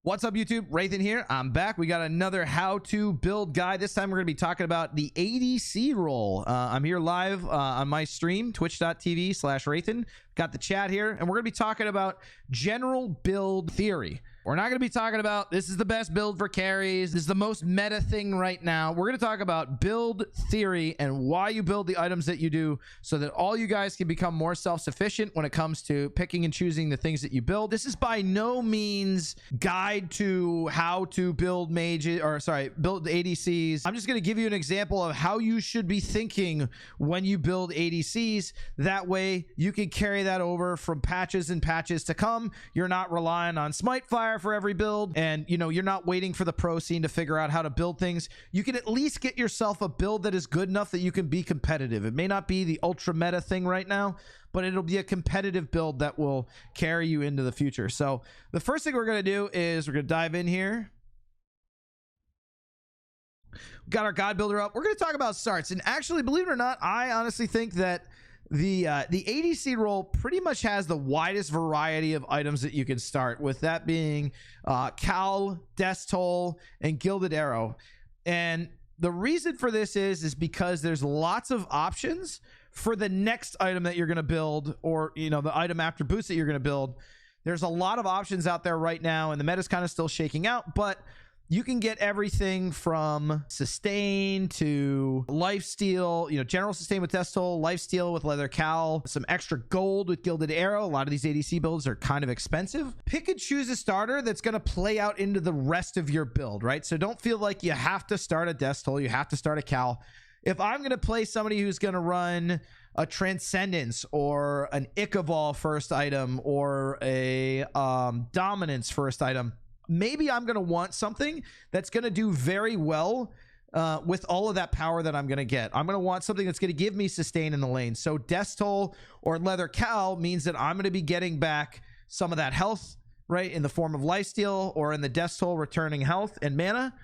What's up, YouTube? Wraithyn here. I'm back. We got another how to build guide. This time we're going to be talking about the ADC role. I'm here live on my stream, twitch.tv/Wraithyn. Got the chat here, and we're going to be talking about general build theory. We're not going to be talking about this is the best build for carries. This is the most meta thing right now. We're going to talk about build theory and why you build the items that you do so that all you guys can become more self-sufficient when it comes to picking and choosing the things that you build. This is by no means guide to how to build mages, or sorry, build ADCs. I'm just going to give you an example of how you should be thinking when you build ADCs. That way you can carry that over from patches and patches to come. You're not relying on Smite Fire for every build, and you're not waiting for the pro scene to figure out how to build things. You can at least get yourself a build that is good enough that you can be competitive. It may not be the ultra meta thing right now, but it'll be a competitive build that will carry you into the future. So the first thing we're going to do is we're going to dive in here. We've got our god builder up. We're going to talk about starts, and actually, believe it or not, I honestly think that the ADC role pretty much has the widest variety of items that you can start with, that being Cal, Death Toll, and Gilded Arrow. And the reason for this is because there's lots of options for the next item that you're going to build, or the item after boost that you're going to build. There's a lot of options out there right now, and the meta's kind of still shaking out, but you can get everything from sustain to lifesteal, general sustain with Death Toll, lifesteal with Leather Cowl, some extra gold with Gilded Arrow. A lot of these ADC builds are kind of expensive. Pick and choose a starter that's going to play out into the rest of your build, right? So don't feel like you have to start a Death Toll, you have to start a Cowl. If I'm going to play somebody who's going to run a Transcendence or an Ichabod first item or a Dominance first item, maybe I'm going to want something that's going to do very well with all of that power that I'm going to get. I'm going to want something that's going to give me sustain in the lane. So Death Toll or Leather Cowl means that I'm going to be getting back some of that health, right, in the form of lifesteal, or in the Death Toll returning health and mana.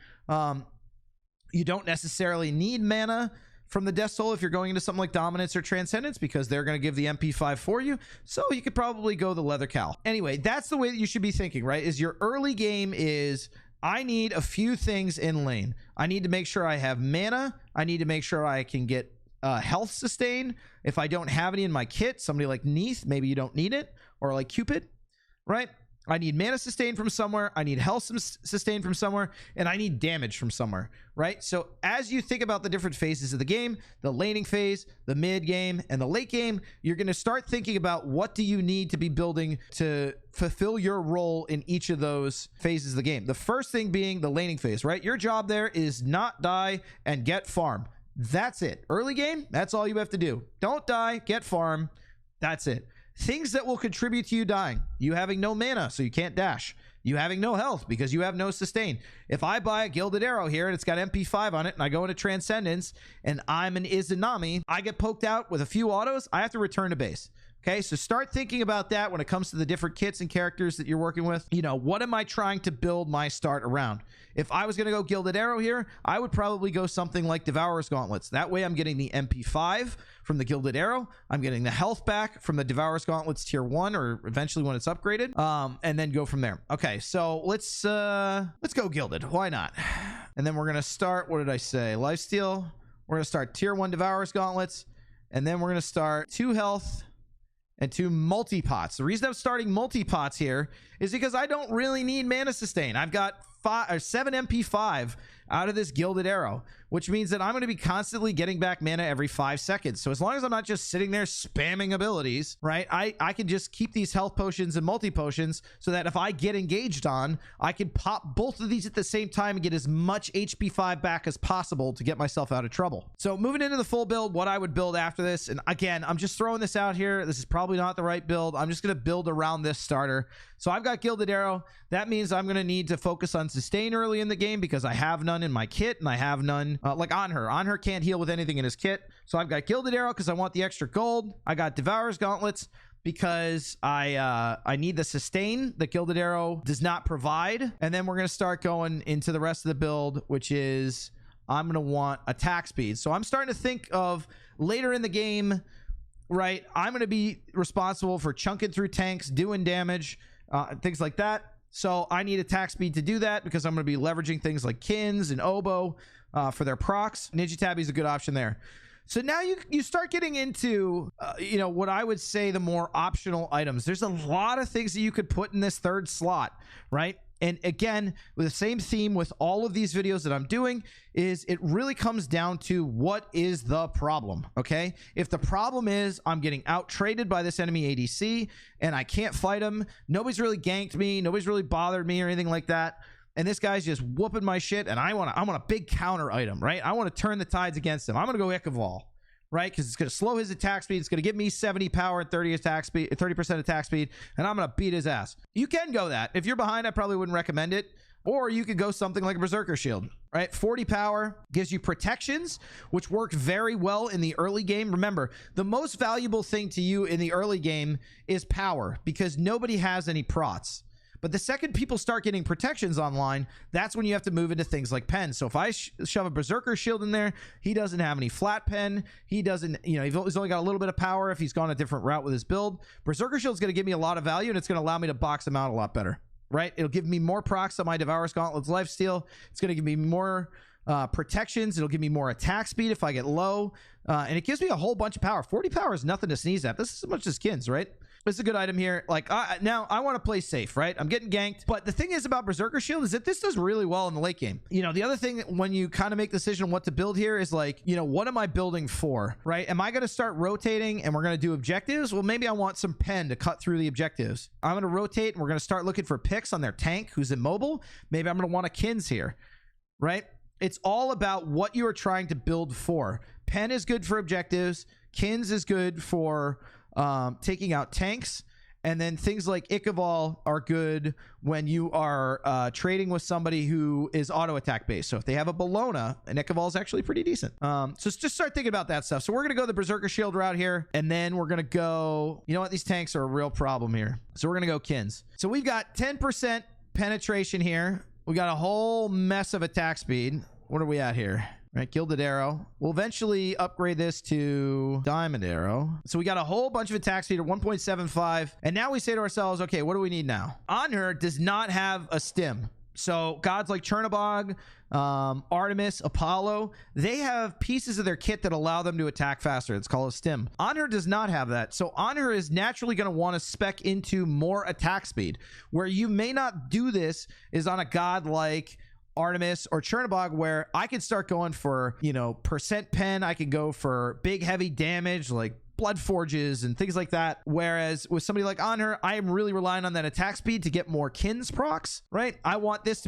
You don't necessarily need mana from the Death Toll if you're going into something like Dominance or Transcendence, because they're going to give the MP5 for you. So you could probably go the Leather Cowl. Anyway, that's the way that you should be thinking, right? Is your early game is, I need a few things in lane. I need to make sure I have mana. I need to make sure I can get health sustain. If I don't have any in my kit, somebody like Neith, maybe you don't need it, or like Cupid, right? I need mana sustain from somewhere, I need health sustain from somewhere, and I need damage from somewhere, right? So as you think about the different phases of the game, the laning phase, the mid game, and the late game, you're going to start thinking about what do you need to be building to fulfill your role in each of those phases of the game. The first thing being the laning phase, right? Your job there is not die and get farm. That's it. Early game, that's all you have to do. Don't die, get farm. That's it. Things that will contribute to you dying: you having no mana, so you can't dash; you having no health because you have no sustain. If I buy a Gilded Arrow here and it's got MP5 on it, and I go into Transcendence and I'm an Izanami, I get poked out with a few autos, I have to return to base. Okay, so start thinking about that when it comes to the different kits and characters that you're working with. What am I trying to build my start around? If I was going to go Gilded Arrow here, I would probably go something like Devourer's Gauntlets. That way I'm getting the MP5 from the Gilded Arrow. I'm getting the health back from the Devourer's Gauntlets tier 1, or eventually when it's upgraded, and then go from there. Okay, so let's go Gilded. Why not? And then we're going to start, what did I say? Lifesteal. We're going to start tier 1 Devourer's Gauntlets, and then we're going to start 2 health and 2 multi-pots. The reason I'm starting multi-pots here is because I don't really need mana sustain. I've got 7 MP5 out of this Gilded Arrow, which means that I'm going to be constantly getting back mana every 5 seconds. So as long as I'm not just sitting there spamming abilities, right, I can just keep these health potions and multi potions so that if I get engaged on, I can pop both of these at the same time and get as much HP5 back as possible to get myself out of trouble. So moving into the full build, what I would build after this, and again, I'm just throwing this out here, this is probably not the right build. I'm just going to build around this starter. So I've got Gilded Arrow. That means I'm going to need to focus on sustain early in the game because I have none in my kit, and I have none like Anhur can't heal with anything in his kit. So I've got Gilded Arrow because I want the extra gold. I got Devourer's Gauntlets because I need the sustain that Gilded Arrow does not provide. And then we're going to start going into the rest of the build, which is I'm going to want attack speed. So I'm starting to think of later in the game, right? I'm going to be responsible for chunking through tanks, doing damage, things like that. So I need attack speed to do that because I'm going to be leveraging things like Kins and Oboe for their procs. Ninja Tabby is a good option there. So now you start getting into, you know, what I would say the more optional items. There's a lot of things that you could put in this third slot, right? And again, with the same theme with all of these videos that I'm doing is it really comes down to what is the problem, okay? If the problem is I'm getting out traded by this enemy ADC and I can't fight him, nobody's really ganked me, nobody's really bothered me or anything like that, and this guy's just whooping my shit, and I want a big counter item, right? I want to turn the tides against him. I'm going to go Ichaival, right? Because it's going to slow his attack speed. It's going to give me 70 power and 30% attack speed, and I'm going to beat his ass. You can go that. If you're behind, I probably wouldn't recommend it. Or you could go something like a Berserker Shield, right? 40 power gives you protections, which work very well in the early game. Remember, the most valuable thing to you in the early game is power, because nobody has any prots. But the second people start getting protections online, that's when you have to move into things like pen. So if I shove a Berserker Shield in there, he doesn't have any flat pen. He doesn't, you know, he's only got a little bit of power if he's gone a different route with his build. Berserker Shield is going to give me a lot of value, and it's going to allow me to box him out a lot better, right? It'll give me more procs on my Devourer's Gauntlet's lifesteal. It's going to give me more protections. It'll give me more attack speed if I get low. And it gives me a whole bunch of power. 40 power is nothing to sneeze at. This is as much as Skins, right? It's a good item here. Like, now I want to play safe, right? I'm getting ganked. But the thing is about Berserker Shield is that this does really well in the late game. You know, the other thing when you kind of make the decision on what to build here is like, you know, what am I building for, right? Am I going to start rotating and we're going to do objectives? Well, maybe I want some pen to cut through the objectives. I'm going to rotate and we're going to start looking for picks on their tank who's immobile. Maybe I'm going to want a Kins here, right? It's all about what you are trying to build for. Pen is good for objectives. Kins is good for taking out tanks, and then things like Ichaival are good when you are trading with somebody who is auto attack based. So if they have a Bellona, an Ichaival is actually pretty decent. So just start thinking about that stuff. So we're gonna go the Berserker Shield route here, and then we're gonna go, you know what, these tanks are a real problem here, so we're gonna go Kins. So we've got 10% penetration here. We got a whole mess of attack speed. What are we at here? Right, Gilded Arrow. We'll eventually upgrade this to Diamond Arrow. So we got a whole bunch of attack speed at 1.75. And now we say to ourselves, okay, what do we need now? Anhur does not have a stim. So gods like Chernobog, Artemis, Apollo, they have pieces of their kit that allow them to attack faster. It's called a stim. Anhur does not have that. So Anhur is naturally going to want to spec into more attack speed. Where you may not do this is on a god like Artemis or Chernobog, where I could start going for, you know, percent pen. I could go for big heavy damage like blood forges and things like that. Whereas with somebody like Anhur, I am really relying on that attack speed to get more Kins procs, right? I want this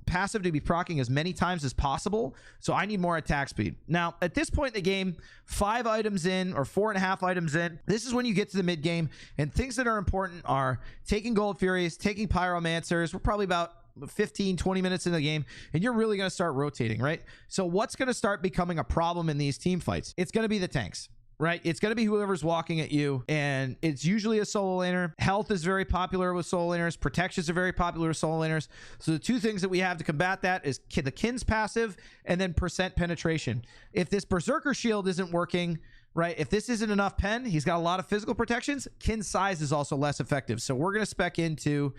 passive to be proccing as many times as possible. So I need more attack speed. Now, at this point in the game, 5 items in or 4.5 items in, this is when you get to the mid game, and things that are important are taking Gold Furies, taking Pyromancers. We're probably about 15-20 minutes in the game, and you're really going to start rotating, right? So what's going to start becoming a problem in these team fights? It's going to be the tanks, right? It's going to be whoever's walking at you, and it's usually a solo laner. Health is very popular with solo laners. Protections are very popular with solo laners. So the two things that we have to combat that is the Kins passive and then percent penetration. If this Berserker Shield isn't working, right, if this isn't enough pen, he's got a lot of physical protections, Kin size is also less effective. So we're going to spec into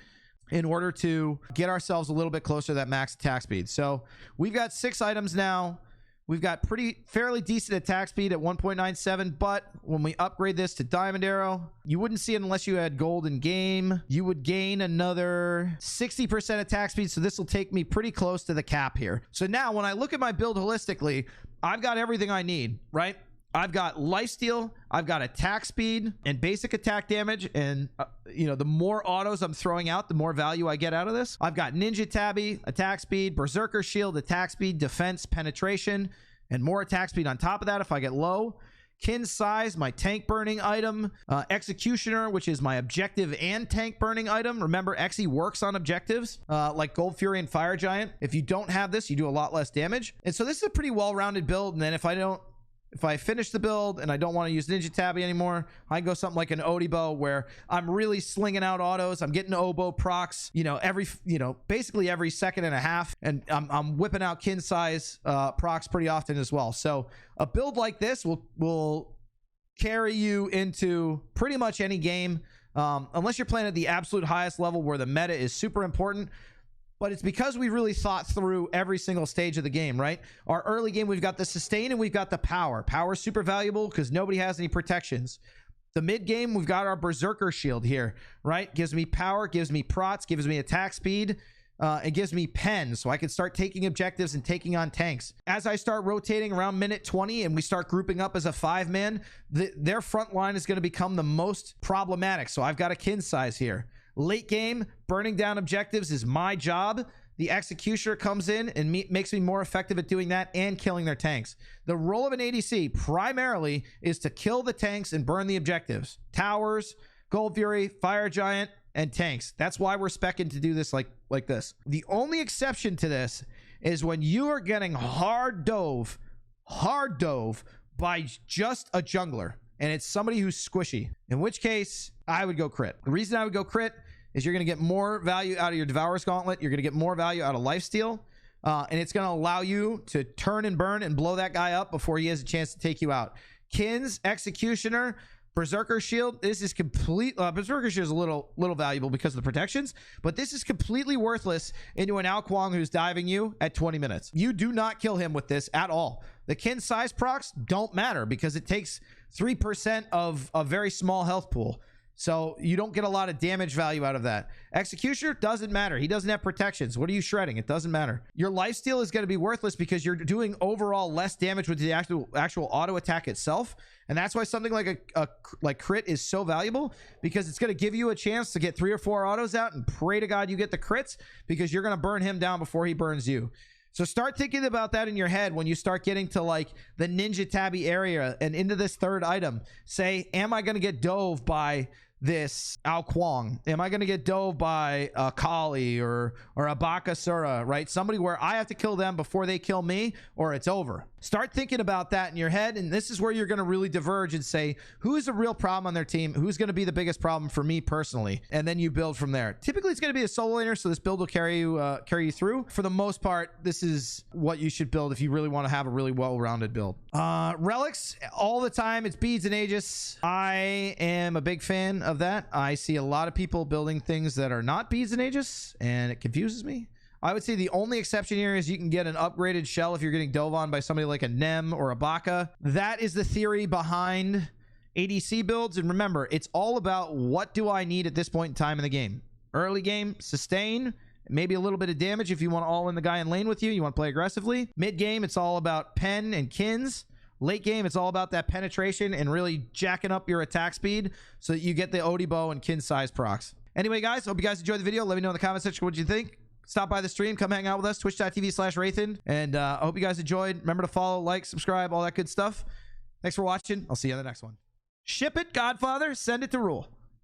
in order to get ourselves a little bit closer to that max attack speed. So we've got 6 items now. We've got fairly decent attack speed at 1.97, but when we upgrade this to Diamond Arrow, you wouldn't see it unless you had gold in game. You would gain another 60% attack speed, so this will take me pretty close to the cap here. So now when I look at my build holistically, I've got everything I need, right? I've got lifesteal, I've got attack speed and basic attack damage, and you know, the more autos I'm throwing out, the more value I get out of this. I've got Ninja Tabby, attack speed, Berserker Shield, attack speed, defense, penetration, and more attack speed on top of that if I get low. Kin size, my tank burning item. Executioner, which is my objective and tank burning item. Remember, Xe works on objectives like Gold Fury and Fire Giant. If you don't have this, you do a lot less damage. And so this is a pretty well-rounded build. And then if I finish the build and I don't want to use Ninja Tabby anymore, I can go something like an Odibo where I'm really slinging out autos. I'm getting Oboe procs, basically every second and a half, and I'm whipping out Kin size procs pretty often as well. So a build like this will carry you into pretty much any game. unless you're playing at the absolute highest level where the meta is super important. But it's because we really thought through every single stage of the game, right? Our early game, we've got the sustain and we've got the power. Power is super valuable because nobody has any protections. The mid game, we've got our Berserker shield here, right? Gives me power, gives me prots, gives me attack speed. It gives me pen, so I can start taking objectives and taking on tanks. As I start rotating around minute 20 and we start grouping up as a 5-man, their front line is going to become the most problematic. So I've got a kin size here. Late game, burning down objectives is my job. The Executioner comes in and makes me more effective at doing that and killing their tanks. The role of an ADC primarily is to kill the tanks and burn the objectives. Towers, Gold Fury, Fire Giant, and tanks. That's why we're spec'ing to do this like this. The only exception to this is when you are getting hard dove by just a jungler and it's somebody who's squishy, in which case I would go crit. The reason I would go crit is you're going to get more value out of your Devourer's Gauntlet. You're going to get more value out of Lifesteal, and it's going to allow you to turn and burn and blow that guy up before he has a chance to take you out. Kins, Executioner, Berserker Shield, this is complete. Berserker Shield is a little valuable because of the protections, but this is completely worthless into an Ao Kuang who's diving you at 20 minutes. You do not kill him with this at all. The kin size procs don't matter because it takes 3% of a very small health pool. So you don't get a lot of damage value out of that. Executioner doesn't matter. He doesn't have protections. What are you shredding? It doesn't matter. Your lifesteal is going to be worthless because you're doing overall less damage with the actual auto attack itself. And that's why something like crit is so valuable, because it's going to give you a chance to get 3 or 4 autos out and pray to God you get the crits, because you're going to burn him down before he burns you. So start thinking about that in your head when you start getting to like the Ninja Tabby area and into this third item. Say, am I going to get dove by this Ao Kuang? Am I going to get dove by a Kali or a Bakasura, right? Somebody where I have to kill them before they kill me, or it's over. Start thinking about that in your head, and this is where you're going to really diverge and say, who's the real problem on their team? Who's going to be the biggest problem for me personally? And then you build from there. Typically, it's going to be a solo laner, so this build will carry you through. For the most part, this is what you should build if you really want to have a really well-rounded build. Relics, all the time, it's beads and Aegis. I am a big fan of that. I see a lot of people building things that are not beads and Aegis, and it confuses me. I would say the only exception here is you can get an upgraded shell if you're getting dove on by somebody like a Nem or a Baka. That is the theory behind ADC builds. And remember, it's all about what do I need at this point in time in the game. Early game, sustain, maybe a little bit of damage if you want to all in the guy in lane with you. You want to play aggressively. Mid game, it's all about pen and kins. Late game, it's all about that penetration and really jacking up your attack speed so that you get the Odibo and kin size procs. Anyway, guys, hope you guys enjoyed the video. Let me know in the comment section what you think. Stop by the stream, come hang out with us, twitch.tv/Wraithyn. And I hope you guys enjoyed. Remember to follow, like, subscribe, all that good stuff. Thanks for watching. I'll see you on the next one. Ship it, Godfather. Send it to Rule.